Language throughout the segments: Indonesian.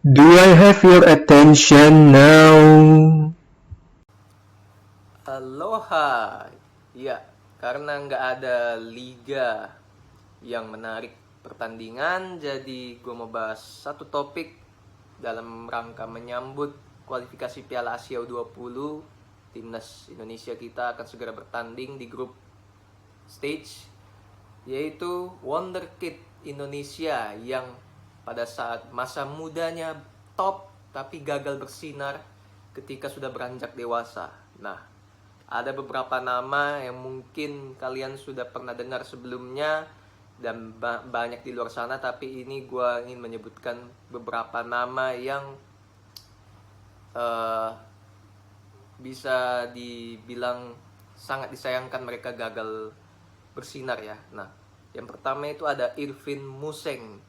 Do I have your attention now? Aloha. Ya, karena nggak ada liga yang menarik pertandingan, jadi gue mau bahas satu topik dalam rangka menyambut kualifikasi Piala Asia U20. Timnas Indonesia kita akan segera bertanding di grup stage, yaitu Wonderkid Indonesia yang pada saat masa mudanya top tapi gagal bersinar ketika sudah beranjak dewasa. Nah, ada beberapa nama yang mungkin kalian sudah pernah dengar sebelumnya dan banyak di luar sana, tapi ini gue ingin menyebutkan beberapa nama yang uh, bisa dibilang sangat disayangkan mereka gagal bersinar ya. Nah, yang pertama itu ada Irvin Museng,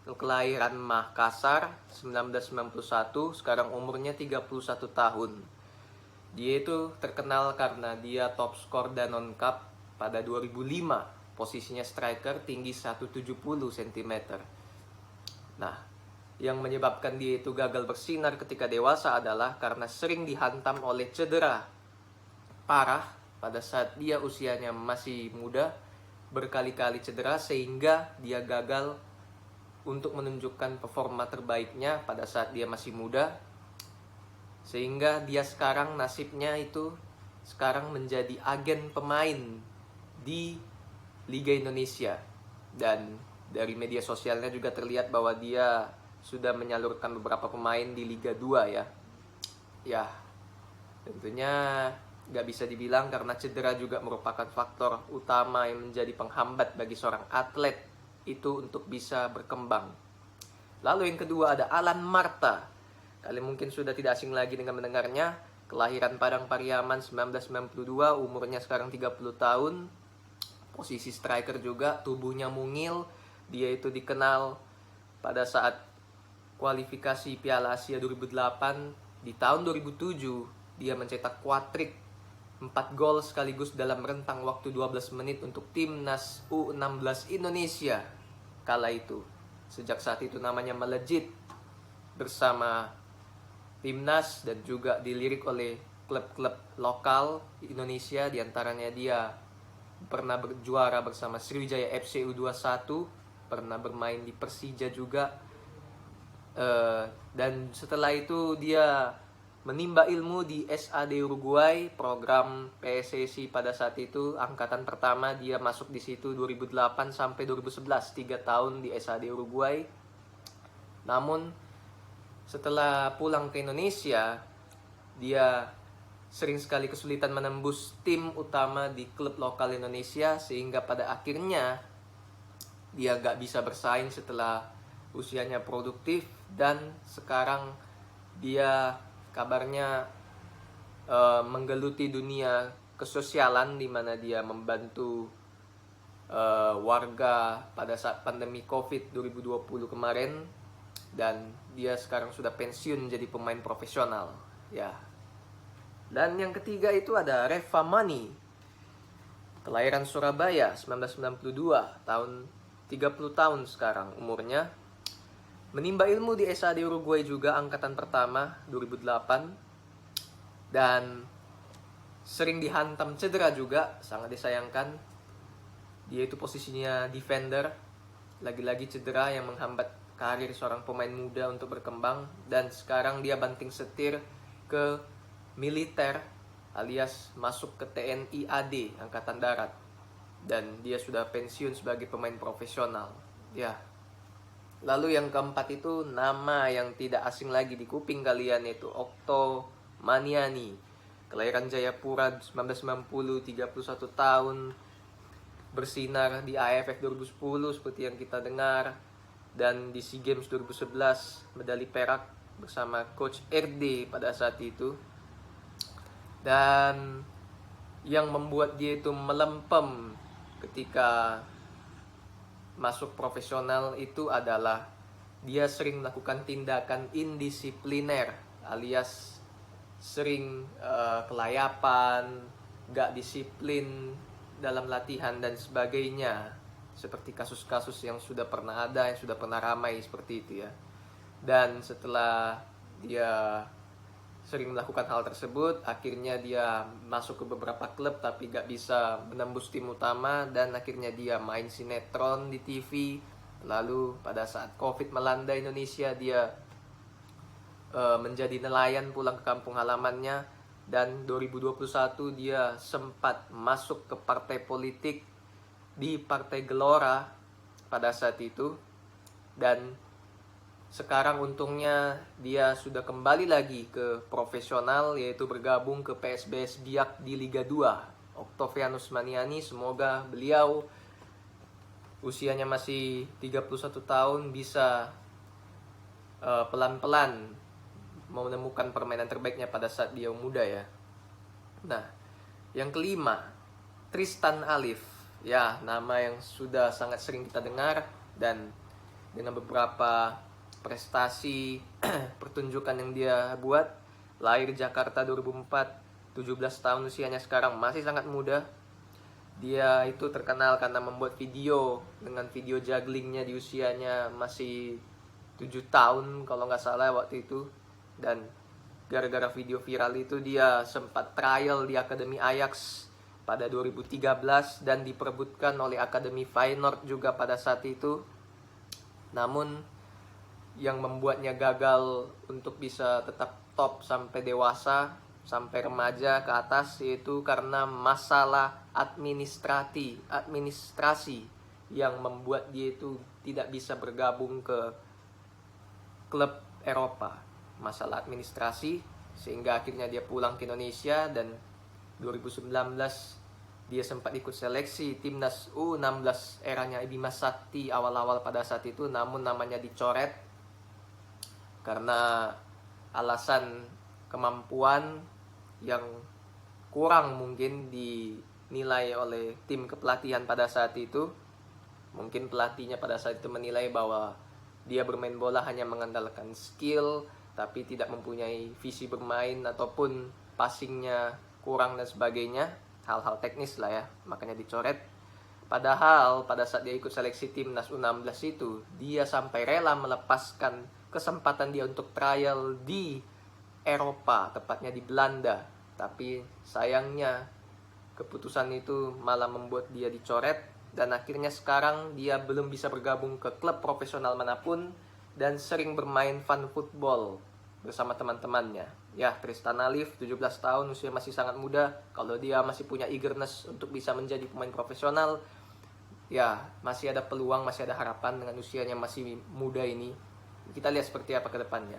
kelahiran Makassar 1991, sekarang umurnya 31 tahun. Dia itu terkenal karena dia top skor Danone Cup pada 2005. Posisinya striker, tinggi 170 cm. Nah, yang menyebabkan dia itu gagal bersinar ketika dewasa adalah karena sering dihantam oleh cedera parah pada saat dia usianya masih muda, berkali-kali cedera sehingga dia gagal untuk menunjukkan performa terbaiknya pada saat dia masih muda, sehingga dia sekarang nasibnya itu sekarang menjadi agen pemain di Liga Indonesia. Dan dari media sosialnya juga terlihat bahwa dia sudah menyalurkan beberapa pemain di Liga 2 ya. Ya, tentunya nggak bisa dibilang karena cedera juga merupakan faktor utama yang menjadi penghambat bagi seorang atlet itu untuk bisa berkembang. Lalu yang kedua ada Alan Marta. Kalian mungkin sudah tidak asing lagi dengan mendengarnya. Kelahiran Padang Pariaman 1992, umurnya sekarang 30 tahun. Posisi striker juga, tubuhnya mungil. Dia itu dikenal pada saat kualifikasi Piala Asia 2008. Di tahun 2007, dia mencetak quadrik 4 gol sekaligus dalam rentang waktu 12 menit untuk timnas U16 Indonesia kala itu. Sejak saat itu namanya melejit bersama timnas dan juga dilirik oleh klub-klub lokal Indonesia. Diantaranya dia pernah berjuara bersama Sriwijaya FC U21, pernah bermain di Persija juga. Dan setelah itu dia menimba ilmu di SAD Uruguay, program PSSI pada saat itu, angkatan pertama. Dia masuk di situ 2008 sampai 2011, 3 tahun di SAD Uruguay. Namun setelah pulang ke Indonesia, dia sering sekali kesulitan menembus tim utama di klub lokal Indonesia, sehingga pada akhirnya dia gak bisa bersaing setelah usianya produktif. Dan sekarang dia kabarnya menggeluti dunia kesosialan, di mana dia membantu warga pada saat pandemi COVID 2020 kemarin. Dan dia sekarang sudah pensiun jadi pemain profesional ya. Dan yang ketiga itu ada Reva Mani, kelahiran Surabaya 1992, tahun 30 tahun sekarang umurnya. Menimba ilmu di SAD Uruguay juga, angkatan pertama 2008. Dan sering dihantam cedera juga, sangat disayangkan. Dia itu posisinya defender, lagi-lagi cedera yang menghambat karir seorang pemain muda untuk berkembang. Dan sekarang dia banting setir ke militer, alias masuk ke TNI AD, Angkatan Darat. Dan dia sudah pensiun sebagai pemain profesional ya. Lalu yang keempat itu nama yang tidak asing lagi di kuping kalian, yaitu Okto Maniani, kelahiran Jayapura 1990, 31 tahun, bersinar di AFF 2010 seperti yang kita dengar, dan di SEA Games 2011 medali perak bersama Coach RD pada saat itu. Dan yang membuat dia itu melempem ketika masuk profesional itu adalah dia sering melakukan tindakan indisipliner, alias sering kelayapan, gak disiplin dalam latihan dan sebagainya, seperti kasus-kasus yang sudah pernah ada, yang sudah pernah ramai seperti itu ya. Dan setelah dia sering melakukan hal tersebut, akhirnya dia masuk ke beberapa klub tapi gak bisa menembus tim utama, dan akhirnya dia main sinetron di TV. Lalu pada saat COVID melanda Indonesia, dia menjadi nelayan pulang ke kampung halamannya. Dan 2021 dia sempat masuk ke partai politik di Partai Gelora pada saat itu. Dan sekarang untungnya dia sudah kembali lagi ke profesional, yaitu bergabung ke PSBS Biak di Liga 2. Octavianus Maniani, semoga beliau usianya masih 31 tahun bisa pelan-pelan menemukan permainan terbaiknya pada saat dia muda ya. Nah, yang kelima, Tristan Alif. Ya, nama yang sudah sangat sering kita dengar, dan dengan beberapa prestasi pertunjukan yang dia buat. Lahir Jakarta 2004, 17 tahun usianya sekarang, masih sangat muda. Dia itu terkenal karena membuat video dengan video jugglingnya di usianya masih 7 tahun kalau nggak salah waktu itu. Dan gara-gara video viral itu dia sempat trial di Akademi Ajax pada 2013 dan diperebutkan oleh Akademi Feyenoord juga pada saat itu. Namun yang membuatnya gagal untuk bisa tetap top sampai dewasa, sampai remaja ke atas, yaitu karena masalah administrasi yang membuat dia itu tidak bisa bergabung ke klub Eropa. Masalah administrasi, sehingga akhirnya dia pulang ke Indonesia. Dan 2019 dia sempat ikut seleksi timnas U16 eranya Bima Sakti awal-awal pada saat itu, namun namanya dicoret karena alasan kemampuan yang kurang mungkin dinilai oleh tim kepelatihan pada saat itu. Mungkin pelatihnya pada saat itu menilai bahwa dia bermain bola hanya mengandalkan skill, tapi tidak mempunyai visi bermain ataupun passingnya kurang dan sebagainya. Hal-hal teknis lah ya, makanya dicoret. Padahal pada saat dia ikut seleksi timnas U16 itu, dia sampai rela melepaskan kesempatan dia untuk trial di Eropa, tepatnya di Belanda. Tapi sayangnya keputusan itu malah membuat dia dicoret, dan akhirnya sekarang dia belum bisa bergabung ke klub profesional manapun dan sering bermain fun football bersama teman-temannya. Ya, Tristan Alif, 17 tahun, usia masih sangat muda. Kalau dia masih punya eagerness untuk bisa menjadi pemain profesional, ya masih ada peluang, masih ada harapan dengan usianya masih muda ini. Kita lihat seperti apa ke depannya.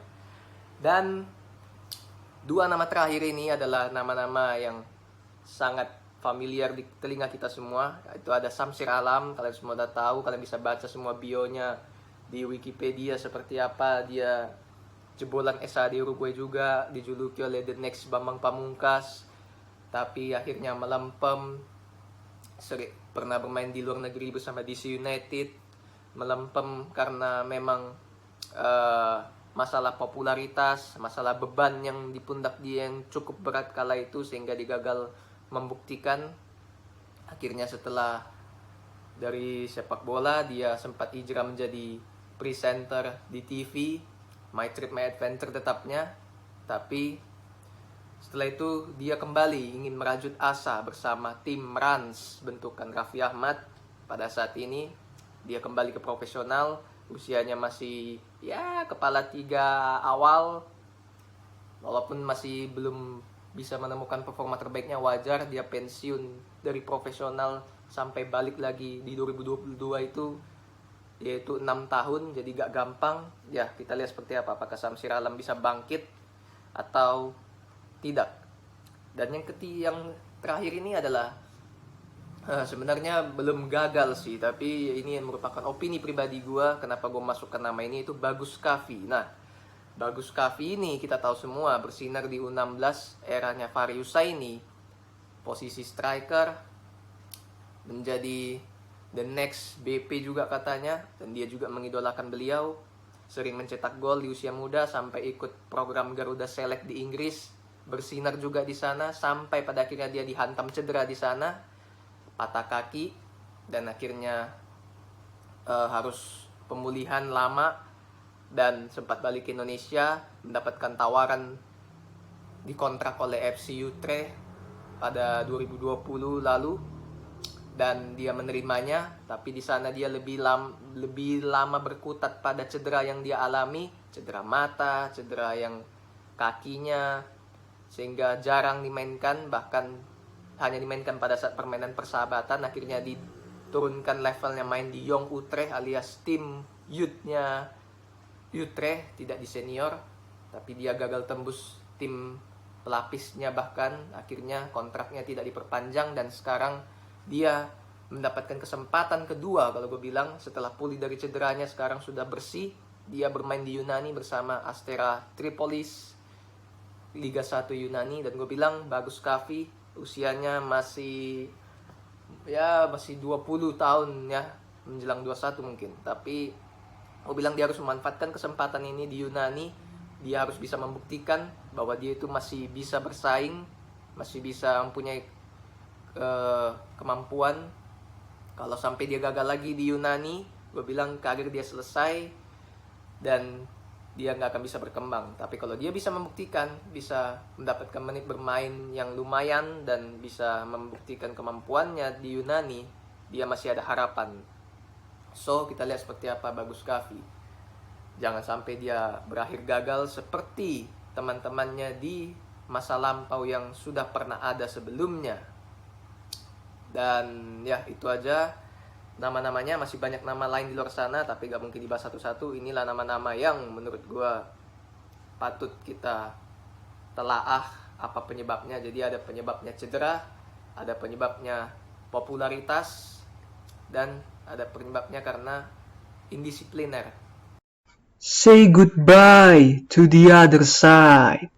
Dan dua nama terakhir ini adalah nama-nama yang sangat familiar di telinga kita semua. Itu ada Samsir Alam, kalian semua udah tahu, kalian bisa baca semua bionya di Wikipedia seperti apa. Dia jebolan SA di Uruguay juga, dijuluki oleh The Next Bambang Pamungkas, tapi akhirnya melempem. Pernah bermain di luar negeri bersama DC United, melempem karena memang masalah popularitas, masalah beban yang di pundak dia yang cukup berat kala itu, sehingga dia gagal membuktikan. Akhirnya setelah dari sepak bola, dia sempat hijrah menjadi presenter di TV, My Trip My Adventure tetapnya. Tapi setelah itu dia kembali ingin merajut asa bersama tim Rans bentukan Raffi Ahmad. Pada saat ini dia kembali ke profesional, usianya masih ya kepala 3 awal. Walaupun masih belum bisa menemukan performa terbaiknya, wajar dia pensiun dari profesional sampai balik lagi di 2022 itu, yaitu 6 tahun, jadi gak gampang. Ya, kita lihat seperti apa, apakah Samsir Alam bisa bangkit atau tidak. Dan yang terakhir ini adalah sebenarnya belum gagal sih, tapi ini merupakan opini pribadi gue. Kenapa gue masukkan nama ini, itu Bagus Kavi. Nah, Bagus Kavi ini kita tahu semua bersinar di U16 eranya Fahri Husaini, posisi striker, menjadi the next BP juga katanya, dan dia juga mengidolakan beliau. Sering mencetak gol di usia muda, sampai ikut program Garuda Select di Inggris, bersinar juga di sana, sampai pada akhirnya dia dihantam cedera di sana, patah kaki, dan akhirnya harus pemulihan lama. dan sempat balik ke Indonesia, mendapatkan tawaran dikontrak oleh FC Utrecht pada 2020 lalu, dan dia menerimanya. Tapi di sana dia lebih lama berkutat pada cedera yang dia alami, cedera mata, cedera yang kakinya, sehingga jarang dimainkan, bahkan hanya dimainkan pada saat permainan persahabatan. Akhirnya diturunkan levelnya main di Young Utrecht alias tim youth-nya Utrecht, tidak di senior, tapi dia gagal tembus tim pelapisnya, bahkan akhirnya kontraknya tidak diperpanjang, dan sekarang dia mendapatkan kesempatan kedua kalau gue bilang setelah pulih dari cederanya. Sekarang sudah bersih, dia bermain di Yunani bersama Astera Tripolis, Liga 1 Yunani, dan gue bilang Bagus Kavi usianya masih 20 tahun ya, menjelang 21 mungkin, tapi gue bilang dia harus memanfaatkan kesempatan ini di Yunani. Dia harus bisa membuktikan bahwa dia itu masih bisa bersaing, masih bisa mempunyai kemampuan. Kalau sampai dia gagal lagi di Yunani, gue bilang karir dia selesai dan dia nggak akan bisa berkembang. Tapi kalau dia bisa membuktikan, bisa mendapatkan menit bermain yang lumayan dan bisa membuktikan kemampuannya di Yunani, dia masih ada harapan. So, kita lihat seperti apa Bagus Kavi. Jangan sampai dia berakhir gagal seperti teman-temannya di masa lampau yang sudah pernah ada sebelumnya. Dan ya, itu aja nama-namanya. Masih banyak nama lain di luar sana, tapi gak mungkin dibahas satu-satu. Inilah nama-nama yang menurut gue patut kita telaah apa penyebabnya. Jadi ada penyebabnya cedera, ada penyebabnya popularitas, dan ada penyebabnya karena indisipliner. Say goodbye to the other side.